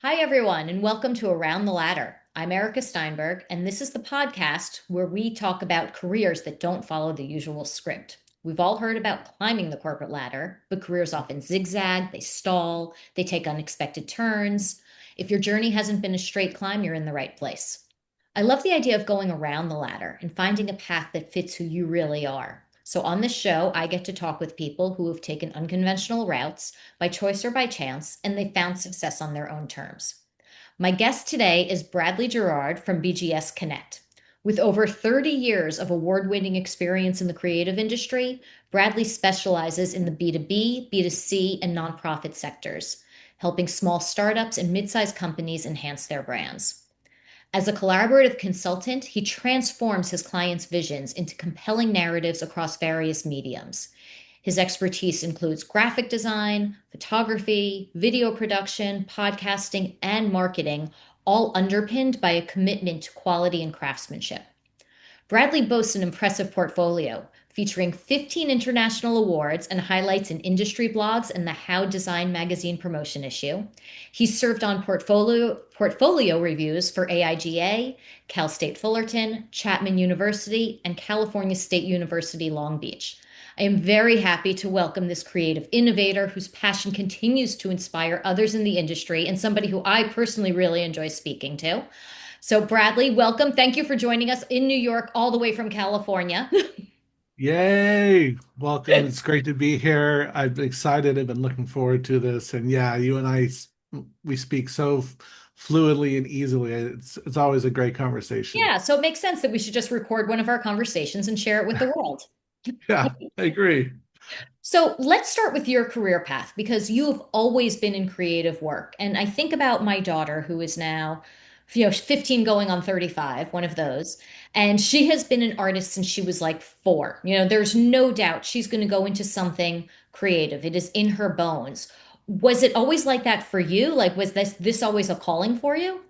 Hi, everyone, and welcome to Around the Ladder. I'm Erika Steinberg, and this is the podcast where we talk about careers that don't follow the usual script. We've all heard about climbing the corporate ladder, but careers often zigzag, they stall, they take unexpected turns. If your journey hasn't been a straight climb, you're in the right place. I love the idea of going around the ladder and finding a path that fits who you really are. So, on this show, I get to talk with people who have taken unconventional routes by choice or by chance, and they found success on their own terms. My guest today is Bradley Girard from BGS Connect. With over 30 years of award winning experience in the creative industry, Bradley specializes in the B2B, B2C, and nonprofit sectors, helping small startups and mid sized companies enhance their brands. As a collaborative consultant, he transforms his clients' visions into compelling narratives across various mediums. His expertise includes graphic design, photography, video production, podcasting, and marketing, all underpinned by a commitment to quality and craftsmanship. Bradley boasts an impressive portfolio featuring 15 international awards and highlights in industry blogs and the How Design magazine promotion issue. He's served on portfolio reviews for AIGA, Cal State Fullerton, Chapman University, and California State University Long Beach. I am very happy to welcome this creative innovator whose passion continues to inspire others in the industry and somebody who I personally really enjoy speaking to. So, Bradley, welcome. Thank you for joining us in New York, all the way from California. Yay! Welcome. It's great to be here. I'm excited. I've been looking forward to this. And yeah, you and we speak so fluidly and easily. It's always a great conversation. Yeah, so it makes sense that we should just record one of our conversations and share it with the world. Yeah, I agree. So let's start with your career path because you've always been in creative work. And I think about my daughter who is now, 15 going on 35, one of those. And she has been an artist since she was like 4. There's no doubt she's going to go into something creative. It is in her bones. Was it always like that for you? Like, was this always a calling for you?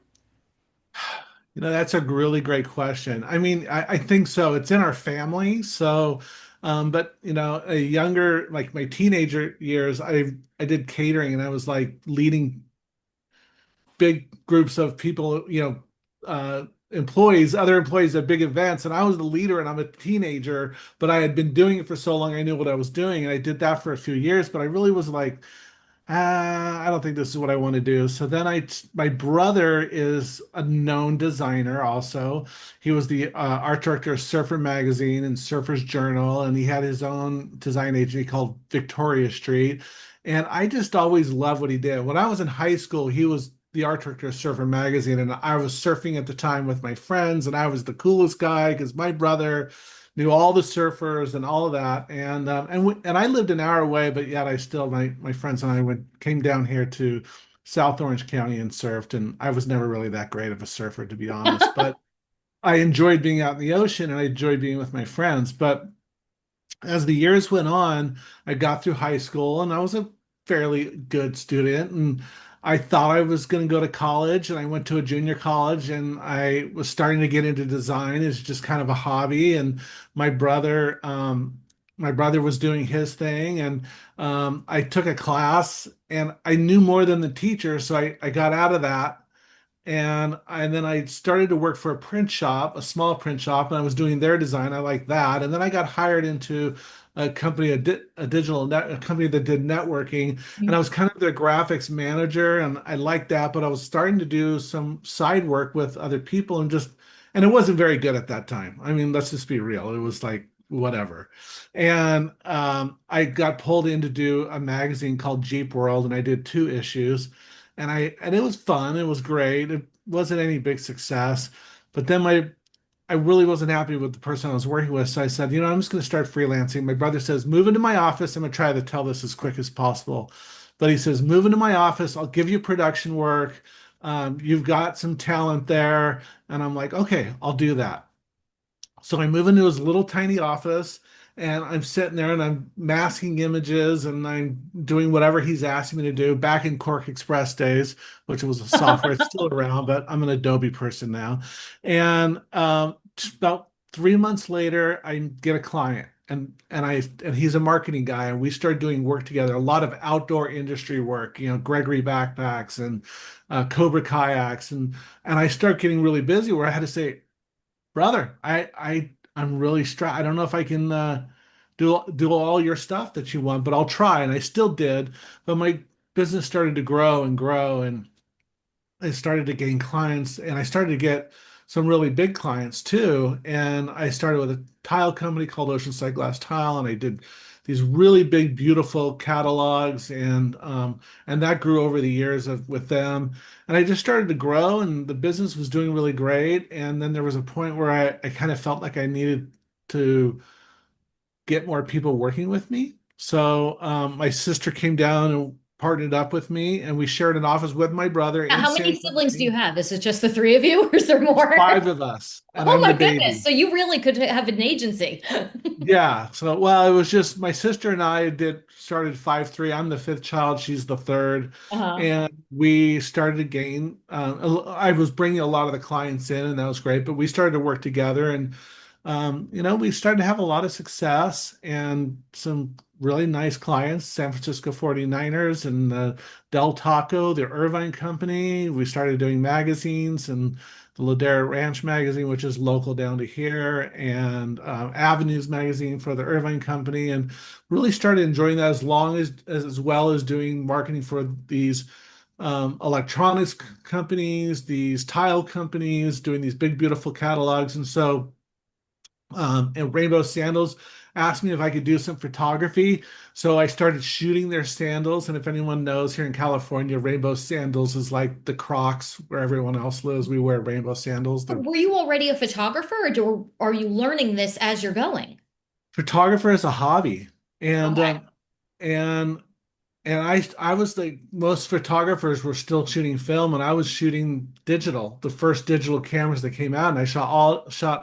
That's a really great question. I mean, I think so. It's in our family. So, but a younger, like my teenager years, I did catering and I was like leading big groups of people, employees, other employees at big events. And I was the leader and I'm a teenager, but I had been doing it for so long, I knew what I was doing. And I did that for a few years, but I really was like, I don't think this is what I want to do. So then my brother is a known designer also. He was the art director of Surfer Magazine and Surfer's Journal, and he had his own design agency called Victoria Street. And I just always loved what he did. When I was in high school, he was the art director of Surfer Magazine, and I was surfing at the time with my friends, and I was the coolest guy because my brother knew all the surfers and all of that. And I lived an hour away, but yet I still my friends and I came down here to South Orange County and surfed. And I was never really that great of a surfer, to be honest. But I enjoyed being out in the ocean and I enjoyed being with my friends. But as the years went on, I got through high school and I was a fairly good student. And I thought I was going to go to college, and I went to a junior college and I was starting to get into design as just kind of a hobby. And my brother, um, my brother was doing his thing, and I took a class and I knew more than the teacher. So I got out of that and then I started to work for a print shop, a small print shop, and I was doing their design. I liked that. And then I got hired into a company, a company that did networking, and I was kind of their graphics manager, and I liked that. But I was starting to do some side work with other people, and it wasn't very good at that time. I mean, let's just be real. It was like whatever. And I got pulled in to do a magazine called Jeep World, and I did 2 issues and it was fun. It was great. It wasn't any big success, but then I really wasn't happy with the person I was working with. So I said, I'm just going to start freelancing. My brother says, move into my office. I'm going to try to tell this as quick as possible. But he says, move into my office. I'll give you production work. You've got some talent there. And I'm like, okay, I'll do that. So I move into his little tiny office and I'm sitting there and I'm masking images and I'm doing whatever he's asking me to do back in Cork Express days, which was a software it's still around, but I'm an Adobe person now. And about 3 months later, I get a client and he's a marketing guy, and we started doing work together, a lot of outdoor industry work, Gregory backpacks and Cobra kayaks, and I start getting really busy where I had to say, brother, I'm really stressed. I don't know if I can do all your stuff that you want, but I'll try. And I still did, but my business started to grow and grow, and I started to gain clients, and I started to get some really big clients too. And I started with a tile company called Oceanside Glass Tile, and I did these really big, beautiful catalogs, and that grew over the years with them. And I just started to grow, and the business was doing really great. And then there was a point where I kind of felt like I needed to get more people working with me. So my sister came down and partnered up with me, and we shared an office with my brother in How many San siblings do you Quentin. have? Is it just the three of you, or is there more? Five of us, and Oh I'm the my goodness. baby. So you really could have an agency. Yeah. So, well, it was just my sister and I did started 5-3. I'm the fifth child. She's the third. Uh-huh. And we started to gain, I was bringing a lot of the clients in, and that was great. But we started to work together, and, we started to have a lot of success and some really nice clients, San Francisco 49ers and Del Taco, the Irvine Company. We started doing magazines, and the Ladera Ranch magazine, which is local down to here, and Avenues magazine for the Irvine Company, and really started enjoying that as well as doing marketing for these electronics companies, these tile companies, doing these big beautiful catalogs, and Rainbow Sandals asked me if I could do some photography. So I started shooting their sandals. And if anyone knows, here in California, Rainbow Sandals is like the Crocs where everyone else lives. We wear Rainbow Sandals. They're Were you already a photographer, or are you learning this as you're going? photographer is a hobby. And Okay. and and I was like most photographers were still shooting film, and I was shooting digital, the first digital cameras that came out, and I shot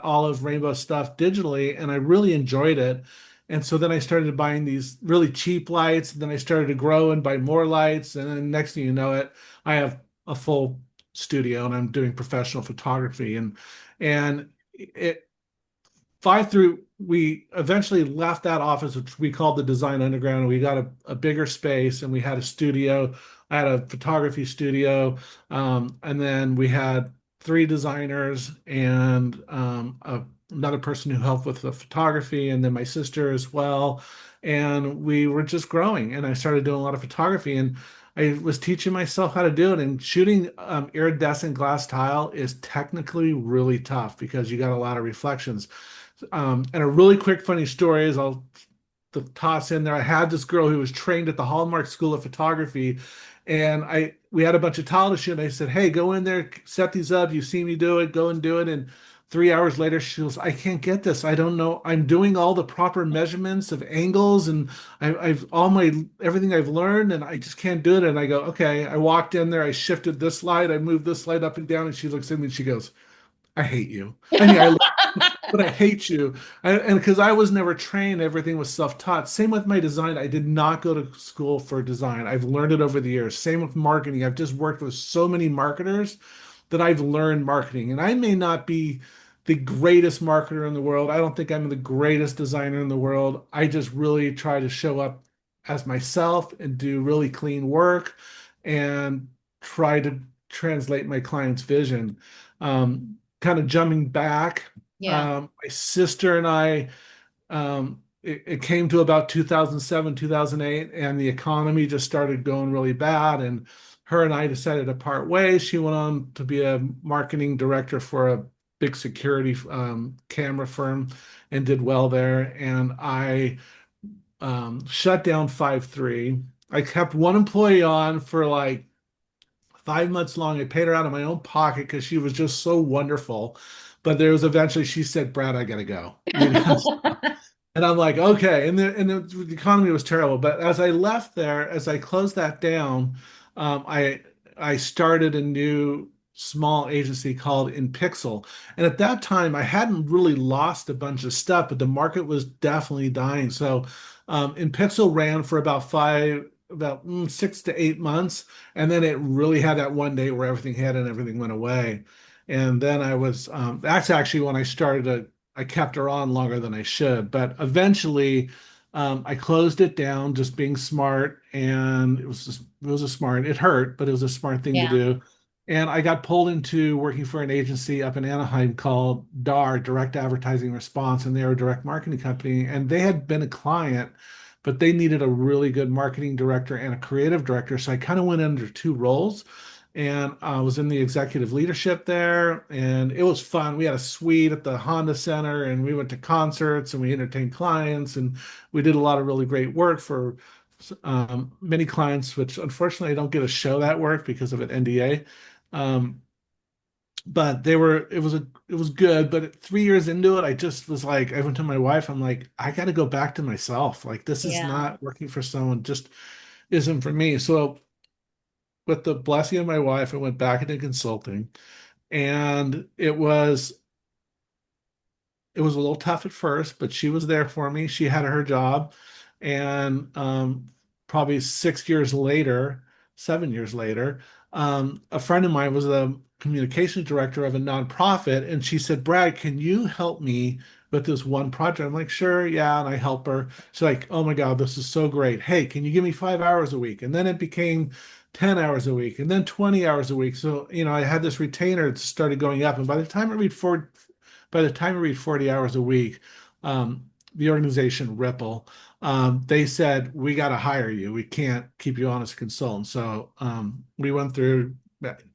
all of Rainbow stuff digitally, and I really enjoyed it. And so then I started buying these really cheap lights, and then I started to grow and buy more lights, and then next thing you know it, I have a full studio and I'm doing professional photography, and it 5 through we eventually left that office, which we called the Design Underground, and we got a bigger space, and we had a studio. I had a photography studio, and then we had three designers and another person who helped with the photography, and then my sister as well. And we were just growing, and I started doing a lot of photography, and I was teaching myself how to do it. And shooting iridescent glass tile is technically really tough because you got a lot of reflections. And a really quick funny story is I'll toss in there. I had this girl who was trained at the Hallmark School of Photography, and I we had a bunch of tile to shoot. And I said, "Hey, go in there, set these up. You see me do it. Go and do it." And 3 hours later, she goes, "I can't get this. I don't know. I'm doing all the proper measurements of angles, and I've all my everything I've learned, and I just can't do it." And I go, "Okay." I walked in there. I shifted this light. I moved this light up and down, and she looks at me and she goes, "I hate you." I mean, I but I hate you. And because I was never trained, everything was self-taught. Same with my design. I did not go to school for design. I've learned it over the years. Same with marketing. I've just worked with so many marketers that I've learned marketing. And I may not be the greatest marketer in the world. I don't think I'm the greatest designer in the world. I just really try to show up as myself and do really clean work and try to translate my client's vision. Kind of jumping back, Yeah. my sister and I, it came to about 2007, 2008, and the economy just started going really bad. And her and I decided to part ways. She went on to be a marketing director for a big security camera firm and did well there. And I shut down 5-3. I kept one employee on for like 5 months long. I paid her out of my own pocket because she was just so wonderful. But there was eventually she said, "Brad, I gotta go." And I'm like, okay. And the economy was terrible. But as I left there, as I closed that down, I started a new small agency called In Pixel. And at that time, I hadn't really lost a bunch of stuff, but the market was definitely dying. So In Pixel ran for about 6 to 8 months, and then it really had that one day where everything hit and everything went away. And then that's actually when I started I kept her on longer than I should. But eventually, I closed it down, just being smart, and it was a smart. It hurt, but it was a smart thing to Yeah. do. And I got pulled into working for an agency up in Anaheim called DAR, Direct Advertising Response, and they were a direct marketing company. And they had been a client, but they needed a really good marketing director and a creative director. So I kind of went under two roles, and I was in the executive leadership there, and it was fun. We had a suite at the Honda Center, and we went to concerts, and we entertained clients, and we did a lot of really great work for many clients, which unfortunately I don't get to show that work because of an NDA. Um, but it was good. But 3 years into it, I just was like, I went to my wife, I'm like, I got to go back to myself. Like, this is Yeah. not working for someone, just isn't for me. So with the blessing of my wife, I went back into consulting, and it was a little tough at first, but she was there for me. She had her job, and probably 6 years later, 7 years later, a friend of mine was a communications director of a nonprofit, and she said, "Brad, can you help me with this one project?" I'm like, "Sure, yeah," and I help her. She's like, "Oh my God, this is so great. Hey, can you give me 5 hours a week?" And then it became 10 hours a week, and then 20 hours a week. So, I had this retainer that started going up. And by the time I read 40 hours a week, the organization Ripple, they said, we got to hire you. We can't keep you on as a consultant. So we went through,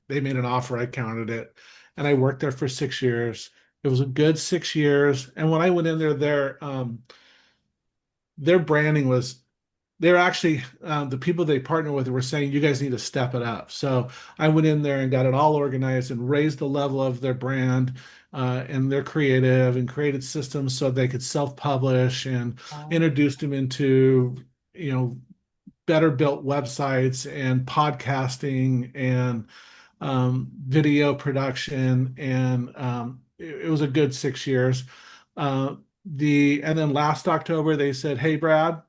they made an offer, I counted it, and I worked there for 6 years. It was a good 6 years. And when I went in there, their branding was they're actually the people they partner with were saying you guys need to step it up. So I went in there and got it all organized and raised the level of their brand and their creative and created systems so they could self-publish and Oh. introduced them into you know better built websites and podcasting and video production, and it was a good 6 years. And then last October they said, "Hey, Brad,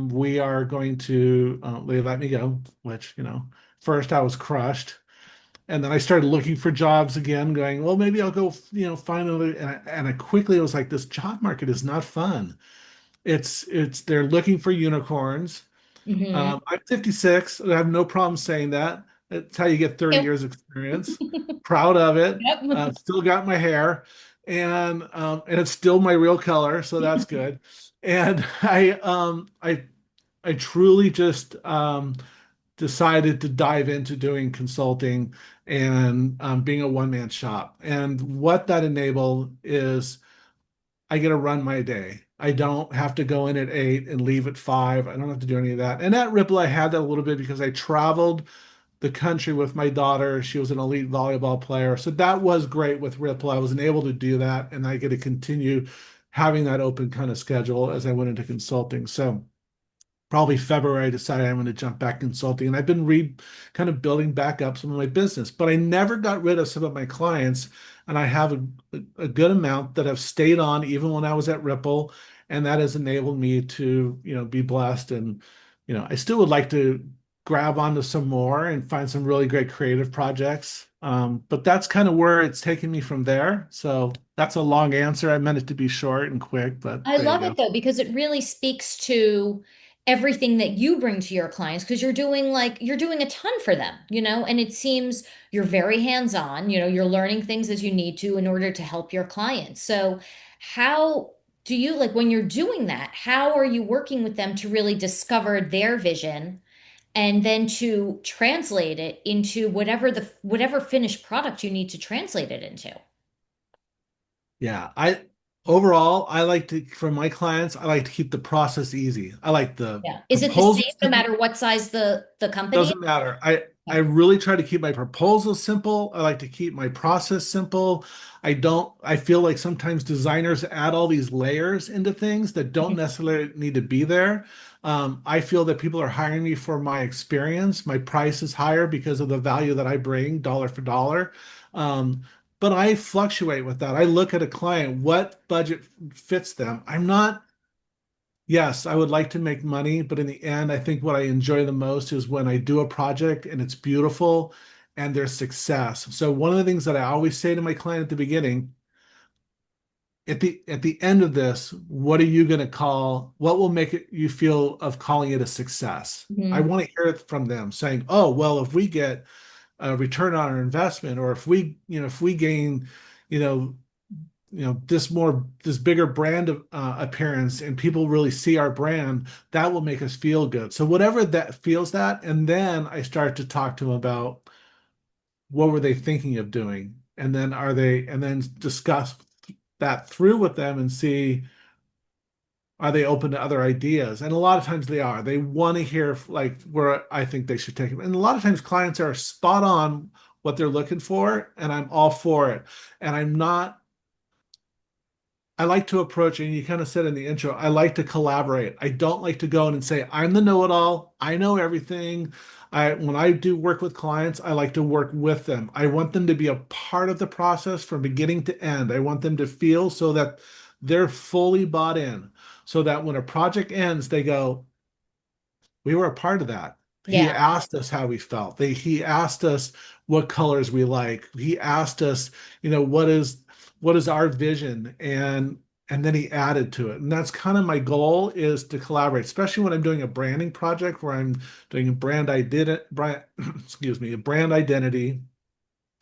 we are going to they let me go," which first I was crushed, and then I started looking for jobs again, going, "Well, maybe I'll go find another." And I quickly was like, "This job market is not fun. It's they're looking for unicorns." Hmm. I'm 56. I have no problem saying that. That's how you get 30 Yep. years experience. Proud of it. Yep. Still got my hair, and it's still my real color, so that's good. And I truly just decided to dive into doing consulting and being a one-man shop. And what that enabled is I get to run my day. I don't have to go in at 8 and leave at 5. I don't have to do any of that. And at Ripple, I had that a little bit because I traveled the country with my daughter. She was an elite volleyball player. So that was great with Ripple. I was able to do that, and I get to continue having that open kind of schedule as I went into consulting. So probably February, I decided I'm going to jump back consulting. And I've been kind of building back up some of my business, but I never got rid of some of my clients. And I have a good amount that have stayed on even when I was at Ripple. And that has enabled me to, be blessed. And, I still would like to grab onto some more and find some really great creative projects. But that's kind of where it's taken me from there. So that's a long answer. I meant it to be short and quick, but I there you love go. it though, because it really speaks to everything that you bring to your clients because you're doing a ton for them, and it seems you're very hands-on, you're learning things as you need to in order to help your clients. So how do you like when you're doing that, how are you working with them to really discover their vision and then to translate it into whatever finished product you need to translate it into? Yeah, I overall I like to for my clients, I like to keep the process easy. I like the Yeah. Is it the same proposals no to be matter what size the company is? doesn't matter. I Okay. really try to keep my proposals simple. I like to keep my process simple. I feel like sometimes designers add all these layers into things that don't necessarily need to be there. I feel that people are hiring me for my experience. My price is higher because of the value that I bring, dollar for dollar. Um, but I fluctuate with that. I look at a client, what budget fits them. Yes, I would like to make money, but in the end, I think what I enjoy the most is when I do a project and it's beautiful and there's success. So one of the things that I always say to my client at the beginning, at the end of this, what are you going to call, what will make it you feel of calling it a success? I Mhm. want to hear it from them saying, oh, well, if we get a return on our investment, or if we gain, you know, this bigger brand appearance, and people really see our brand, that will make us feel good. So whatever that feels that, and then I start to talk to them about what were they thinking of doing, and then discuss that through with them and see, are they open to other ideas? And a lot of times they are. They want to hear like where I think they should take it. And a lot of times clients are spot on what they're looking for, and I'm all for it. And I'm not I like to approach, and you kind of said in the intro, I like to collaborate. I don't like to go in and say, I'm the know-it-all. I know everything. When I do work with clients, I like to work with them. I want them to be a part of the process from beginning to end. I want them to feel so that they're fully bought in, so that when a project ends, they go, we were a part of that. He Yeah. asked us how we felt. He asked us what colors we like. He asked us, what is our vision, and then he added to it. And that's kind of my goal, is to collaborate, especially when I'm doing a branding project where I'm doing excuse me, a brand identity,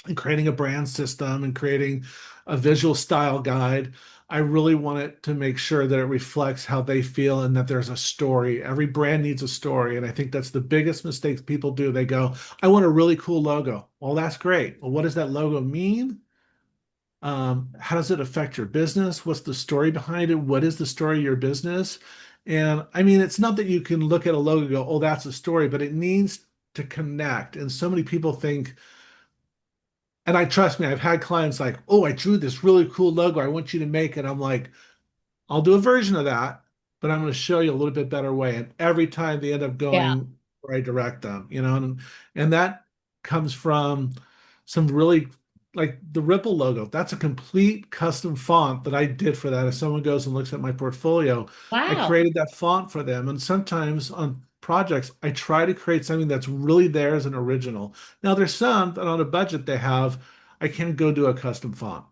and creating a brand system and creating a visual style guide. I really want it to make sure that it reflects how they feel and that there's a story. Every brand needs a story. And I think that's the biggest mistake people do. They go, I want a really cool logo. Well, that's great. Well, what does that logo mean? How does it affect your business? What's the story behind it? What is the story of your business? And I mean, it's not that you can look at a logo and go, oh, that's a story, but it needs to connect. And so many people think, and I trust me, I've had clients like, oh, I drew this really cool logo. I want you to make it. I'm like, I'll do a version of that, but I'm going to show you a little bit better way. And every time they end up Yeah. going where I direct them, and that comes from some really, like the Ripple logo. That's a complete custom font that I did for that. If someone goes and looks at my portfolio, I Wow. created that font for them. And sometimes on projects, I try to create something that's really theirs and original. Now, there's some that on a budget they have, I can't go do a custom font.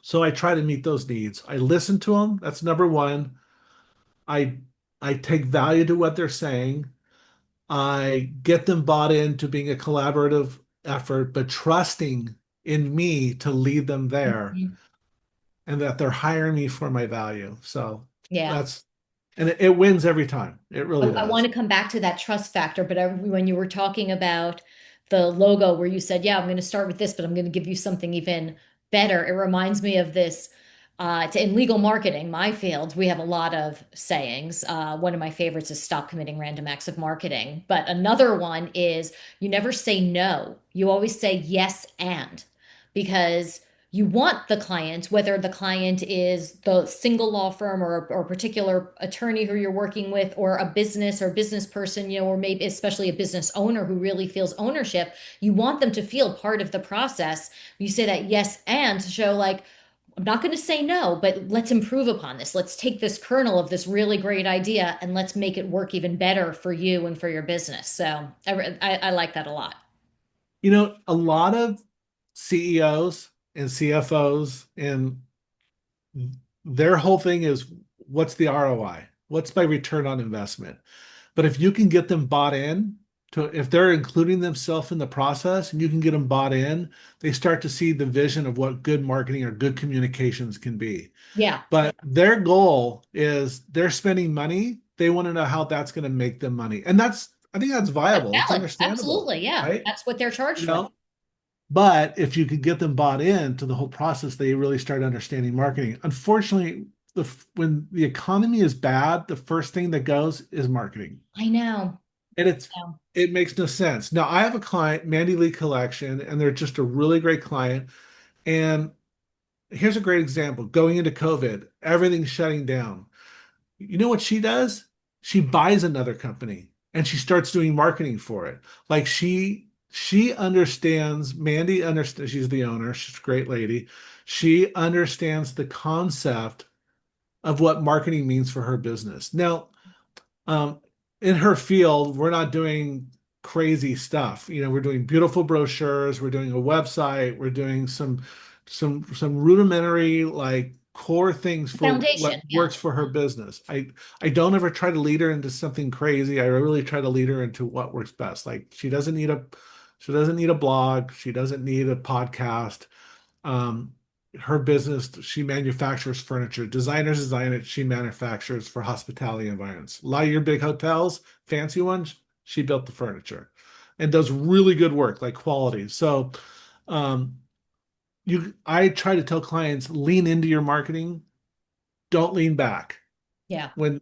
So I try to meet those needs. I listen to them. That's number one. I I take value to what they're saying. I get them bought into being a collaborative effort, but trusting in me to lead them there, Mhm. and that they're hiring me for my value. So Yeah. that's and it wins every time. It I, really I want does. to come back to that trust factor, but when you were talking about the logo, where you said, "Yeah, I'm going to start with this, but I'm going to give you something even better," it reminds me of this. In legal marketing, my field, we have a lot of sayings. One of my favorites is "Stop committing random acts of marketing," but another one is "You never say no. You always say yes and," because you want the client, whether the client is the single law firm or a particular attorney who you're working with, or a business or business person, or maybe especially a business owner who really feels ownership, you want them to feel part of the process. You say that yes and to show like, I'm not going to say no, but let's improve upon this. Let's take this kernel of this really great idea and let's make it work even better for you and for your business. So I like that a lot. A lot of CEOs and CFOs, and their whole thing is, what's the ROI? What's my return on investment? But if you can get them bought in if they're including themselves in the process, and you can get them bought in, they start to see the vision of what good marketing or good communications can be. Yeah, But their goal is, they're spending money. They want to know how that's going to make them money. And I think that's that's viable. It's valid. understandable, Absolutely. Yeah, right? that's what they're You charged with. know, but if you could get them bought into the whole process, they really start understanding marketing. Unfortunately, when the economy is bad, the first thing that goes is marketing. I know. And Yeah. it makes no sense. Now, I have a client, Mandy Lee Collection, and they're just a really great client. And here's a great example. Going into COVID, everything's shutting down. You know what she does? She buys another company and she starts doing marketing for it. Like she understands, Mandy understands, she's the owner, she's a great lady. She understands the concept of what marketing means for her business. Now, um, in her field, we're not doing crazy stuff. We're doing beautiful brochures, we're doing a website, we're doing some rudimentary, like core things for what Foundation. Yeah. works for her business. I don't ever try to lead her into something crazy. I really try to lead her into what works best. Like she doesn't need a blog, she doesn't need a podcast. Um, Her business, she manufactures furniture. Designers design it, she manufactures for hospitality environments. A lot of your big hotels, fancy ones, she built the furniture and does really good work, like quality. So um, I try to tell clients lean into your marketing, don't lean back. Yeah. When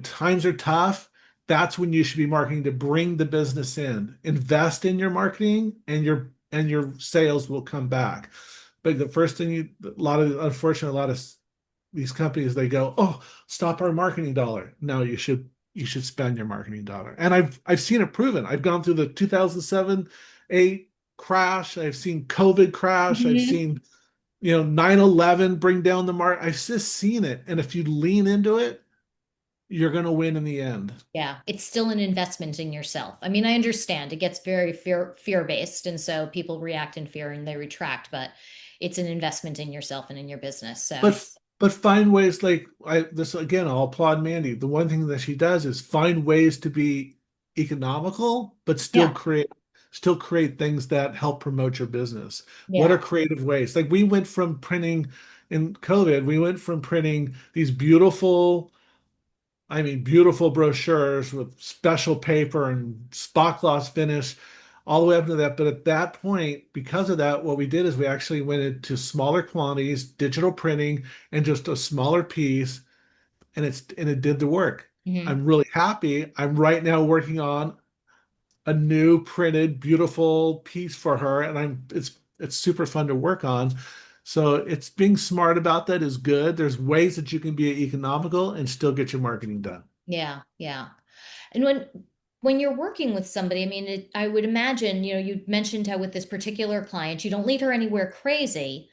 times are tough, that's when you should be marketing to bring the business in. Invest in your marketing and your sales will come back. But the first thing a lot of unfortunately a lot of these companies they go, oh, stop our marketing dollar. No, you should spend your marketing dollar. And I've seen it proven. I've gone through the 2007, 8 crash. I've seen COVID crash. I've Mhm. seen 9/11 bring down the market. I've just seen it. And if you lean into it, you're going to win in the end. Yeah, it's still an investment in yourself. I mean, I understand it gets very fear based, and so people react in fear and they retract, but it's an investment in yourself and in your business. So, But find ways like this again, I'll applaud Mandy. The one thing that she does is find ways to be economical, but yeah, still create things that help promote your business. What are yeah. creative ways? Like we went from printing in COVID, we went from printing these beautiful beautiful brochures with special paper and spot gloss finish, all the way up to that. But at that point, because of that, what we did is we actually went into smaller quantities, digital printing, and just a smaller piece, and it did the work. Hmm. I'm really happy. I'm right now working on a new printed, beautiful piece for her, and it's super fun to work on. So it's being smart about that is good. There's ways that you can be economical and still get your marketing done. Yeah, yeah. And when you're working with somebody, I mean, I would imagine, you mentioned how with this particular client, you don't lead her anywhere crazy.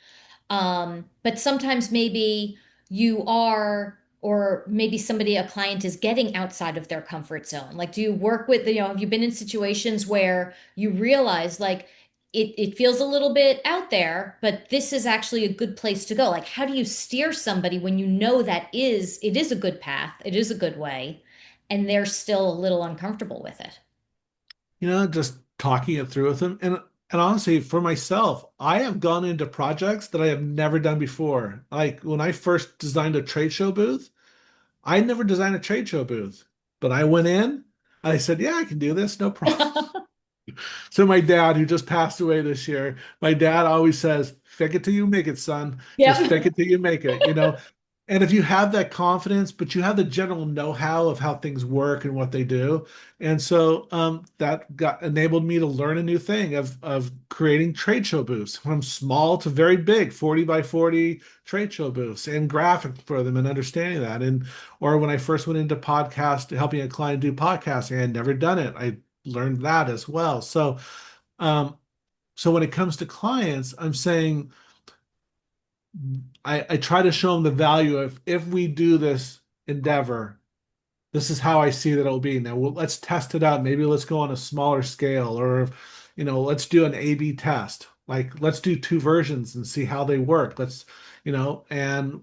But sometimes maybe you are, or maybe a client is getting outside of their comfort zone. Like, do you work with, have you been in situations where you realize like it feels a little bit out there, but this is actually a good place to go? Like, how do you steer somebody when you know it is a good path, it is a good way, and they're still a little uncomfortable with it? Just talking it through with them. And honestly, for myself, I have gone into projects that I have never done before. Like when I first designed a trade show booth, I never designed a trade show booth, but I went in and I said, yeah, I can do this, no problem. So my dad, who just passed away this year, my dad always says, "Fake it till you make it, son. Just Yep. fake it till you make it." And if you have that confidence, but you have the general know-how of how things work and what they do, and so that got enabled me to learn a new thing of creating trade show booths from small to very big, 40 by 40 trade show booths and graphics for them and understanding that. And or when I first went into podcast, helping a client do podcasting, I had never done it. I learned that as well. Um, so when it comes to clients, I'm saying I try to show them the value of if we do this endeavor, this is how I see that it'll be. Now, let's test it out. Maybe let's go on a smaller scale, or let's do an A/B test. Like let's do two versions and see how they work. And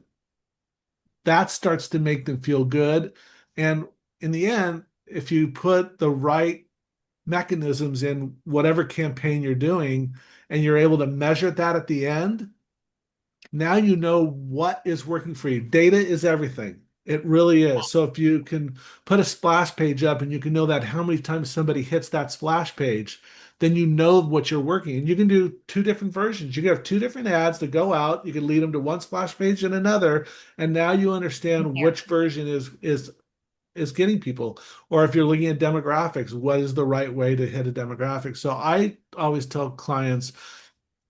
that starts to make them feel good. And in the end, if you put the right mechanisms in whatever campaign you're doing and you're able to measure that at the end, now you know what is working for you. Data is everything. It really is. So if you can put a splash page up and you can know that how many times somebody hits that splash page, then you know what you're working. And you can do two different versions. You can have two different ads that go out. You can lead them to one splash page and another. And now you understand which version is getting people. Or if you're looking at demographics, what is the right way to hit a demographic? So I always tell clients,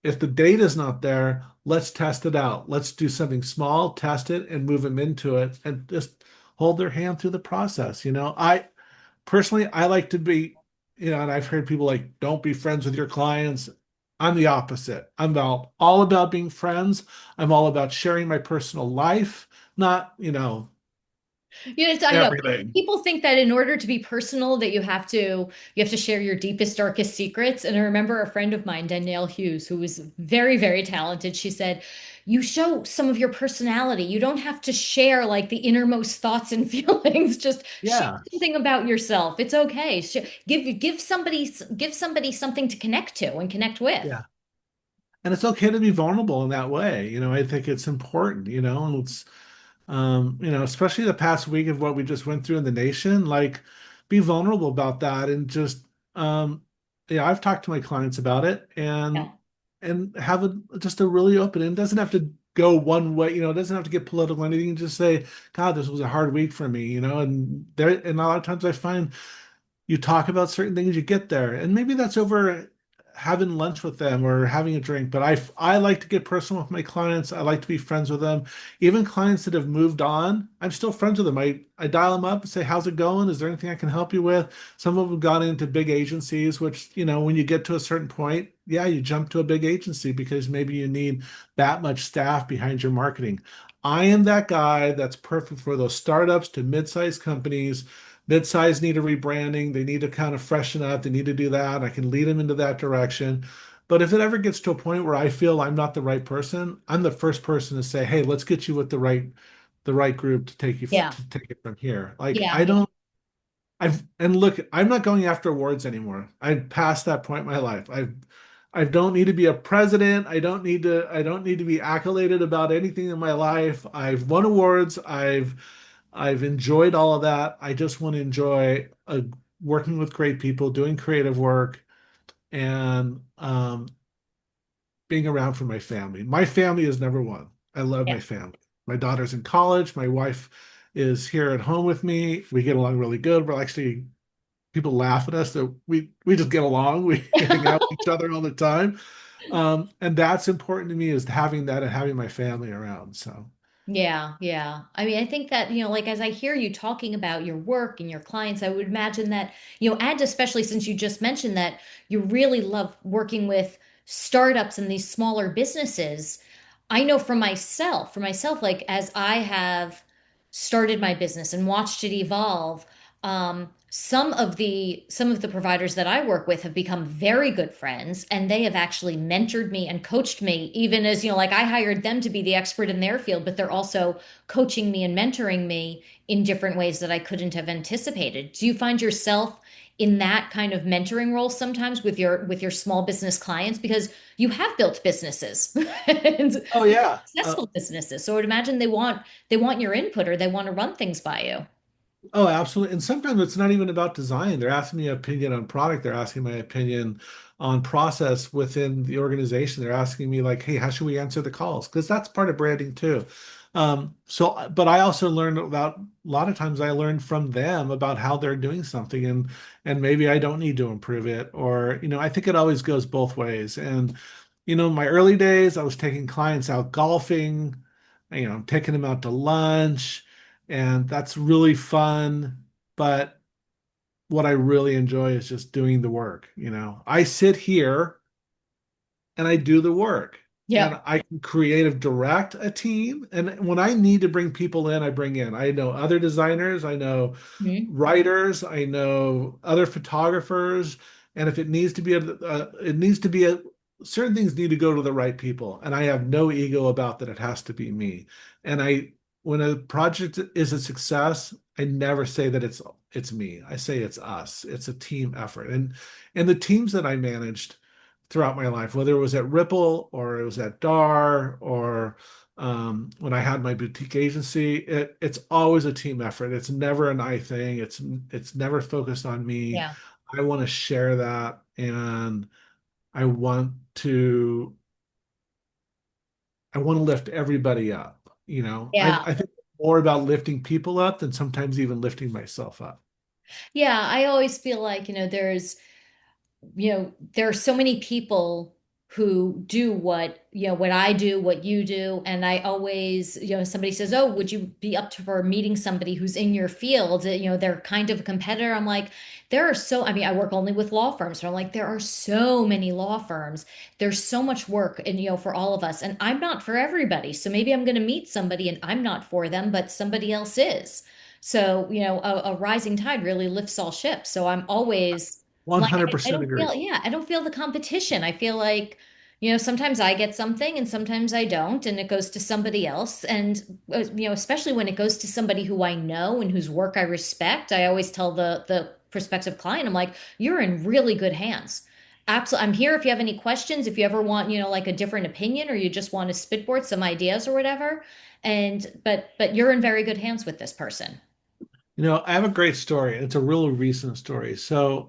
if the data is not there, let's test it out. Let's do something small, test it, and move them into it, and just hold their hand through the process. I personally, I like to be, and I've heard people like, don't be friends with your clients. I'm the opposite. I'm all about being friends. I'm all about sharing my personal life, not. I know everything. people think that in order to be personal, that you have to share your deepest, darkest secrets. And I remember a friend of mine, Danielle Hughes, who was very, very talented. She said, "You show some of your personality. You don't have to share like the innermost thoughts and feelings. Just share Yeah, something about yourself. It's okay. Give somebody something to connect to and connect with." yeah. And it's okay to be vulnerable in that way. I think it's important, and it's especially the past week of what we just went through in the nation, like be vulnerable about that and just yeah, I've talked to my clients about it Yeah. and have just a really open, and it doesn't have to go one way, it doesn't have to get political or anything. You can just say, God, this was a hard week for me, and a lot of times I find you talk about certain things, you get there, and maybe that's over having lunch with them or having a drink. But I like to get personal with my clients. I like to be friends with them. Even clients that have moved on, I'm still friends with them. I dial them up and say, how's it going? Is there anything I can help you with? Some of them have gone into big agencies, which, when you get to a certain point, yeah, you jump to a big agency because maybe you need that much staff behind your marketing. I am that guy that's perfect for those startups to mid-sized companies. Mid-size need a rebranding. They need to kind of freshen up. They need to do that. I can lead them into that direction. But if it ever gets to a point where I feel I'm not the right person, I'm the first person to say, "Hey, let's get you with the right group to take you Yeah. to take it from here." Like Yeah. I don't and look, I'm not going after awards anymore. I've passed that point in my life. I don't need to be a president. I don't need to be accoladed about anything in my life. I've won awards. I've enjoyed all of that. I just want to enjoy working with great people, doing creative work, and being around for my family. My family is number one. I love Yeah. my family. My daughter's in college. My wife is here at home with me. We get along really good. We're actually people laugh at us that we just get along. We hang out with each other all the time. And that's important to me is having that and having my family around. So Yeah, yeah. I mean, I think that, like as I hear you talking about your work and your clients, I would imagine that, and especially since you just mentioned that you really love working with startups and these smaller businesses. I know for myself, like as I have started my business and watched it evolve, some of the providers that I work with have become very good friends, and they have actually mentored me and coached me, even as, like I hired them to be the expert in their field, but they're also coaching me and mentoring me in different ways that I couldn't have anticipated. Do you find yourself in that kind of mentoring role sometimes with your small business clients? Because you have built businesses and oh yeah. successful businesses. So I would imagine they want your input, or they want to run things by you. Oh, absolutely. And sometimes it's not even about design. They're asking me opinion on product. They're asking my opinion on process within the organization. They're asking me like, hey, how should we answer the calls? Because that's part of branding too. But I also learned about a lot of times I learned from them about how they're doing something and maybe I don't need to improve it. Or, I think it always goes both ways. And, my early days, I was taking clients out golfing, taking them out to lunch and that's really fun. But what I really enjoy is just doing the work. I sit here and I do the work. And Yep. I can creative direct a team. And when I need to bring people in, I bring in. I know other designers, I know Mhm. writers, I know other photographers. And if it needs to be it needs to be certain things need to go to the right people. And I have no ego about that. It has to be me. And when a project is a success, I never say that it's me. I say it's us. It's a team effort. And the teams that I managed throughout my life, whether it was at Ripple or it was at Dar or when I had my boutique agency, it's always a team effort. It's never an I thing. It's never focused on me. Yeah. I want to share that, and I want to I want to lift everybody up. Yeah. I think more about lifting people up than sometimes even lifting myself up. Yeah. I always feel like, there are so many people who do what I do, what you do. And I always, somebody says, "Oh, would you be up for meeting somebody who's in your field?" They're kind of a competitor. I'm like, I mean, I work only with law firms. So I'm like, there are so many law firms. There's so much work and, for all of us. And I'm not for everybody. So maybe I'm going to meet somebody and I'm not for them, but somebody else is. So, a rising tide really lifts all ships. So I'm always like, I 100% don't feel, agree. yeah, I don't feel the competition. I feel like, sometimes I get something and sometimes I don't, and it goes to somebody else. And, especially when it goes to somebody who I know and whose work I respect, I always tell the prospective client, I'm like, you're in really good hands. Absolutely. I'm here if you have any questions, if you ever want, like a different opinion or you just want to spitboard some ideas or whatever. But you're in very good hands with this person. I have a great story. It's a real recent story. So,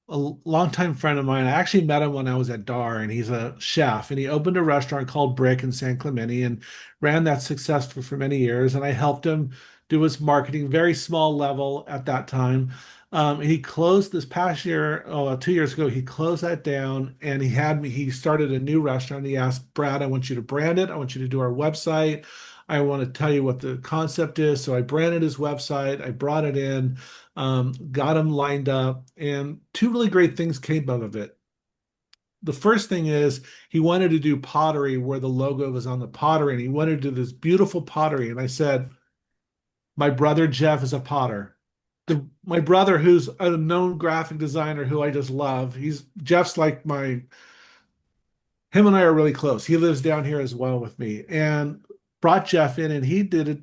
a longtime friend of mine. I actually met him when I was at Dar, and he's a chef, and he opened a restaurant called Brick in San Clemente and ran that successful for many years. And I helped him do his marketing, very small level at that time. And he closed this past year, 2 years ago, he closed that down and he started a new restaurant. He asked Brad, I want you to brand it. I want you to do our website. I want to tell you what the concept is. So I branded his website. I brought it in, got him lined up, and two really great things came out of it. The first thing is he wanted to do pottery where the logo was on the pottery, and he wanted to do this beautiful pottery. And I said, my brother Jeff is a potter. My brother, who's a known graphic designer who I just love, he's Jeff's like him and I are really close. He lives down here as well with me, and brought Jeff in, and he did it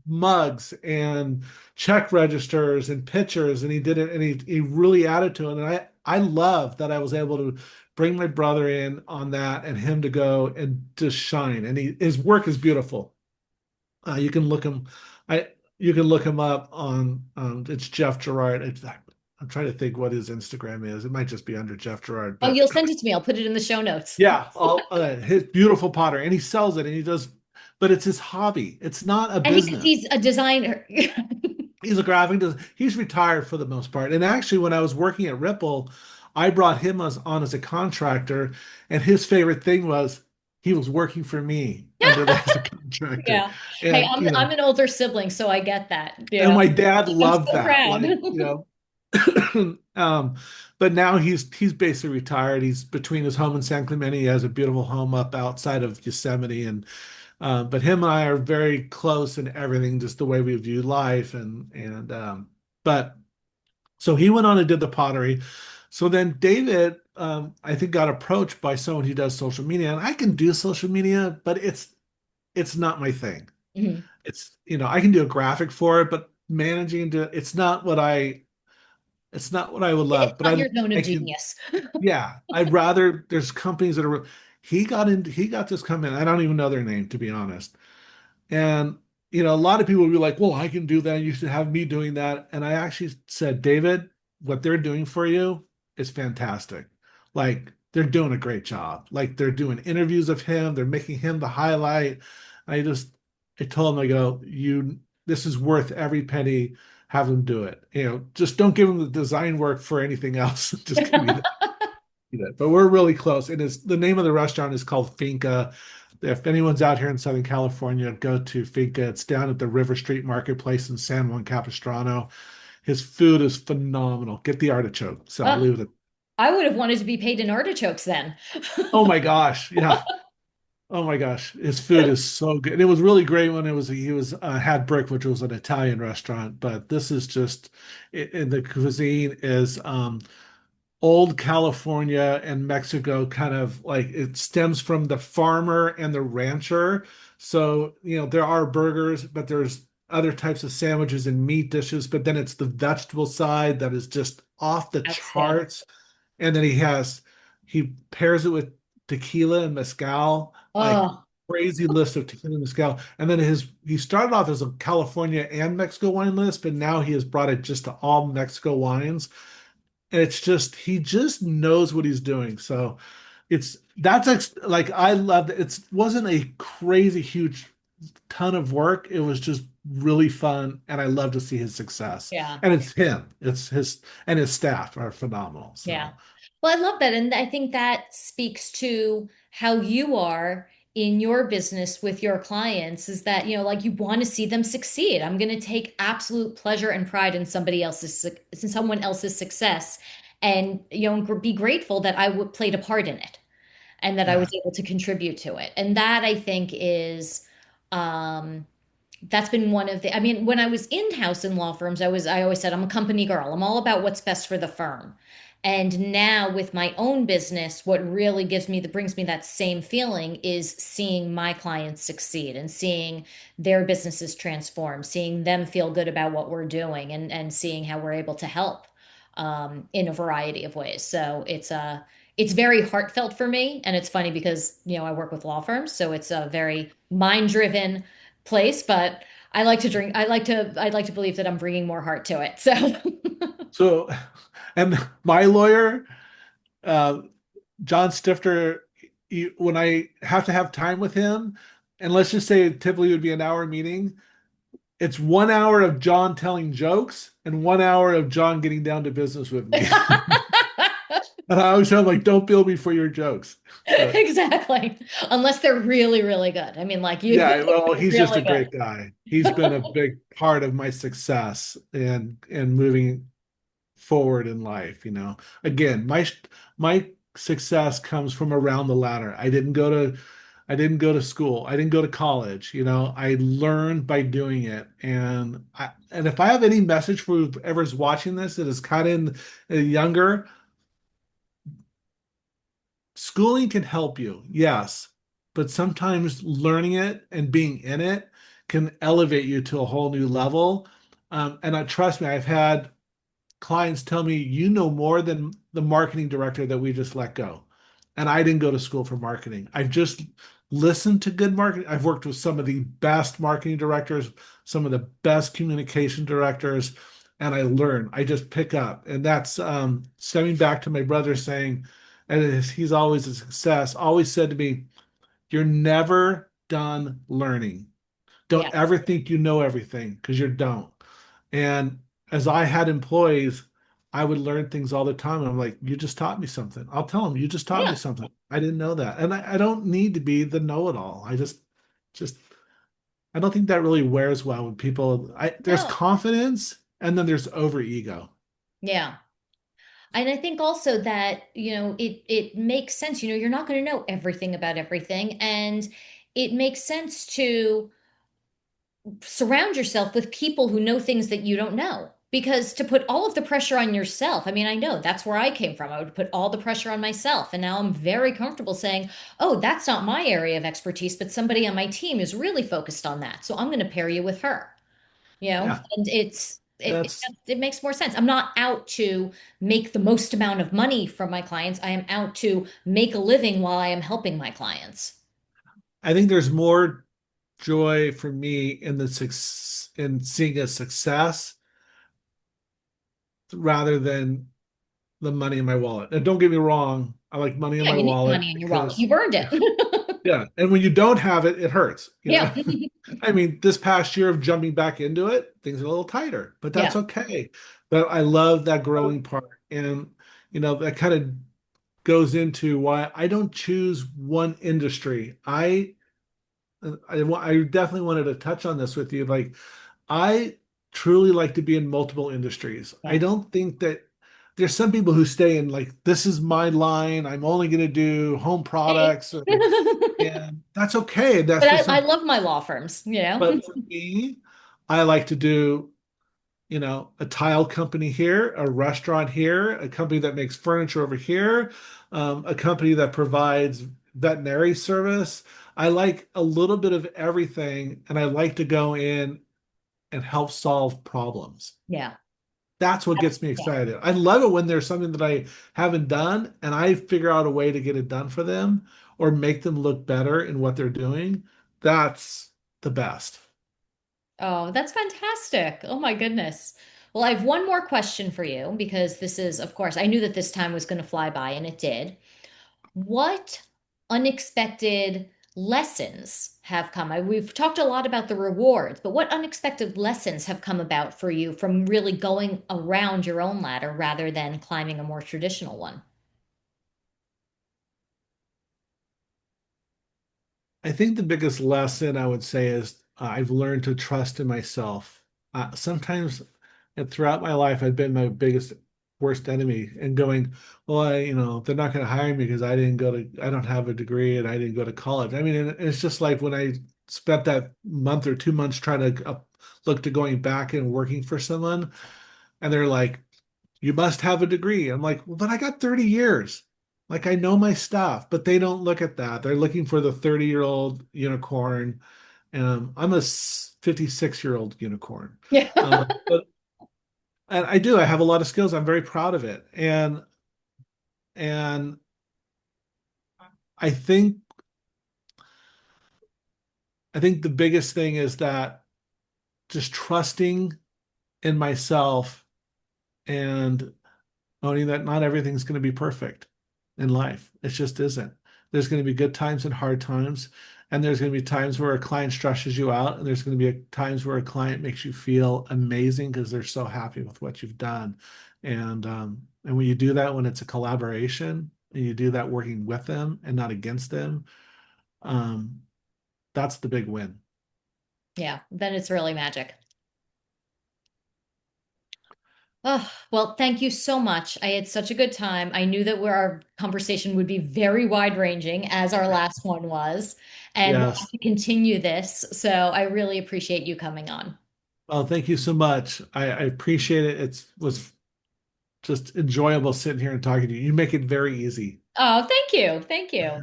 mugs and check registers and pictures, and he did it, and he really added to it. And I love that I was able to bring my brother in on that and him to go and just shine. And his work is beautiful. You can look him I you can look him up on it's Jeff Girard. I'm trying to think what his Instagram is. It might just be under Jeff Girard, Oh, but you'll send it to me. I'll put it in the show notes. yeah, his beautiful potter, and he sells it, and he does, but it's his hobby. It's not a And because business. he's a designer. He's a graphic designer. He's retired for the most part. And actually, when I was working at Ripple, I brought him on as a contractor, and his favorite thing was he was working for me under that as a contractor. Yeah. Hey, And I'm an older sibling, so I get that. and my dad I'm loved so that. proud. Like, but now he's basically retired. He's between his home in San Clemente. He has a beautiful home up outside of Yosemite, and but him and I are very close in everything, just the way we view life, and but so he went on and did the pottery. So then David, I think, got approached by someone who does social media, and I can do social media, but it's not my thing. Mhm. I can do a graphic for it, but managing to it's not what I would It's love. But not your zone of I can, genius. yeah, I'd rather there's companies that are he got this company. I don't even know their name, to be honest. And a lot of people will be like, "Well, I can do that. You should have me doing that." And I actually said, "David, what they're doing for you is fantastic. Like they're doing a great job. Like they're doing interviews of him. They're making him the highlight." I told him, I go, this is worth every penny. Have them do it. Just don't give them the design work for anything else. Just give me that. But we're really close. And the name of the restaurant is called Finca. If anyone's out here in Southern California, go to Finca. It's down at the River Street Marketplace in San Juan Capistrano. His food is phenomenal. Get the artichoke. So I'll Uh, leave it at, I would have wanted to be paid in artichokes then. oh my gosh. Yeah. Oh my gosh. His food is so good. And it was really great when he was had Brick, which was an Italian restaurant. But this is just the cuisine is old California and Mexico, kind of like it stems from the farmer and the rancher. So, there are burgers, but there's other types of sandwiches and meat dishes, but then it's the vegetable side that is just off the Outstanding. charts. And then he pairs it with tequila and mezcal, like Oh, crazy list of tequila and mezcal. And then he started off as a California and Mexico wine list, but now he has brought it just to all Mexico wines. And it's just he just knows what he's doing. So like I loved it. It wasn't a crazy huge ton of work. It was just really fun, and I love to see his success. yeah. And it's him. It's his and his staff are phenomenal. Yeah. So Well, I love that. And I think that speaks to how you are in your business with your clients is that, like you want to see them succeed. I'm going to take absolute pleasure and pride in someone else's success and, be grateful that played a part in it and that I yeah, was able to contribute to it. And that I think is, um, That's been one of the, I mean, when I was in-house in law firms, I always said I'm a company girl. I'm all about what's best for the firm. And now with my own business, what really brings me that same feeling is seeing my clients succeed and seeing their businesses transform, seeing them feel good about what we're doing and seeing how we're able to help in a variety of ways. So it's very heartfelt for me. And it's funny because, I work with law firms, so it's a very mind-driven place, but I like to believe that I'm bringing more heart to it. So So, and my lawyer, uh, John Stifter, when I have to have time with him, and let's just say it typically would be an hour meeting, it's 1 hour of John telling jokes and 1 hour of John getting down to business with me. And I always tell him, like, don't bill me for your jokes. But exactly. Unless they're really, really good. I mean, like you, yeah, well, he's just really a good. great guy. He's been a big part of my success and moving forward in life, you know. Again, my success comes from around the ladder. I didn't go to school. I didn't go to college, you know. I learned by doing it. And if I have any message for whoever's watching this that is kind of younger, schooling can help you, yes, but sometimes learning it and being in it can elevate you to a whole new level. Trust me, I've had clients tell me, you know more than the marketing director that we just let go. And I didn't go to school for marketing. I've just listened to good marketing. I've worked with some of the best marketing directors, some of the best communication directors, and I learn. I just pick up. And that's stemming back to my brother saying, and he's always a success, always said to me, you're never done learning. Yeah. Don't ever think you know everything because you don't. And as I had employees, I would learn things all the time. And I'm like, you just taught me something. I'll tell them, you just taught me Yeah. something. I didn't know that. And I don't need to be the know-it-all. Just, I don't think that really wears well when there's No. confidence and then there's over ego. Yeah. And I think also that, it makes sense. You're not going to know everything about everything. And it makes sense to surround yourself with people who know things that you don't know. Because to put all of the pressure on yourself, I mean, I know that's where I came from. I would put all the pressure on myself. And now I'm very comfortable saying, oh, that's not my area of expertise, but somebody on my team is really focused on that. So I'm going to pair you with her, Yeah, and that's it makes more sense. I'm not out to make the most amount of money from my clients. I am out to make a living while I am helping my clients. I think there's more joy for me in the success in seeing a success rather than the money in my wallet. And don't get me wrong, I like money in Yeah, my you need wallet money in your wallet. because You've earned it. yeah, and when you don't have it, it hurts, you know. Yeah. I mean, this past year of jumping back into it, things are a little tighter, but that's Yeah. okay. But I love that growing part. And, that kind of goes into why I don't choose one industry. I definitely wanted to touch on this with you. Like, I truly like to be in multiple industries. I Yeah. don't think that there's some people who stay in like, this is my line. I'm only going to do home Hey. products, But and that's okay. That's for I some. love my law firms. But for me, I like to do, a tile company here, a restaurant here, a company that makes furniture over here, a company that provides veterinary service. I like a little bit of everything, and I like to go in and help solve problems. Yeah. That's what gets me Yeah. excited. I love it when there's something that I haven't done and I figure out a way to get it done for them or make them look better in what they're doing. That's the best. Oh, that's fantastic. Oh my goodness. Well, I have one more question for you because this is, of course, I knew that this time was going to fly by and it did. What unexpected lessons have come? We've talked a lot about the rewards, but what unexpected lessons have come about for you from really going around your own ladder rather than climbing a more traditional one? I think the biggest lesson I would say is I've learned to trust in myself. Sometimes and throughout my life, I've been my biggest, worst enemy and going, well, they're not going to hire me because I don't have a degree and I didn't go to college. I mean, and it's just like when I spent that month or 2 months trying to look to going back and working for someone, and they're like, "You must have a degree." I'm like, "Well, but I got 30 years. Like I know my stuff." But they don't look at that. They're looking for the 30-year-old unicorn. I'm a 56-year-old unicorn. Yeah. But and I do. I have a lot of skills. I'm very proud of it. And I think I think the biggest thing is that just trusting in myself and owning that not everything's going to be perfect in life. It just isn't. There's going to be good times and hard times. And there's going to be times where a client stresses you out. And there's going to be times where a client makes you feel amazing because they're so happy with what you've done. And when you do that, when it's a collaboration and you do that working with them and not against them, um, that's the big win. Yeah, then it's really magic. Oh, well, thank you so much. I had such a good time. I knew that our conversation would be very wide-ranging, as our last one was, and we'll have Yes. to continue this. So I really appreciate you coming on. Oh, thank you so much. I appreciate it. It was just enjoyable sitting here and talking to you. You make it very easy. Oh, thank you. Thank you.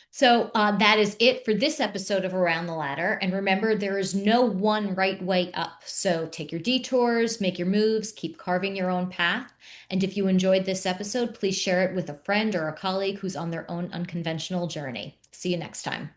So that is it for this episode of Around the Ladder. And remember, there is no one right way up. So take your detours, make your moves, keep carving your own path. And if you enjoyed this episode, please share it with a friend or a colleague who's on their own unconventional journey. See you next time.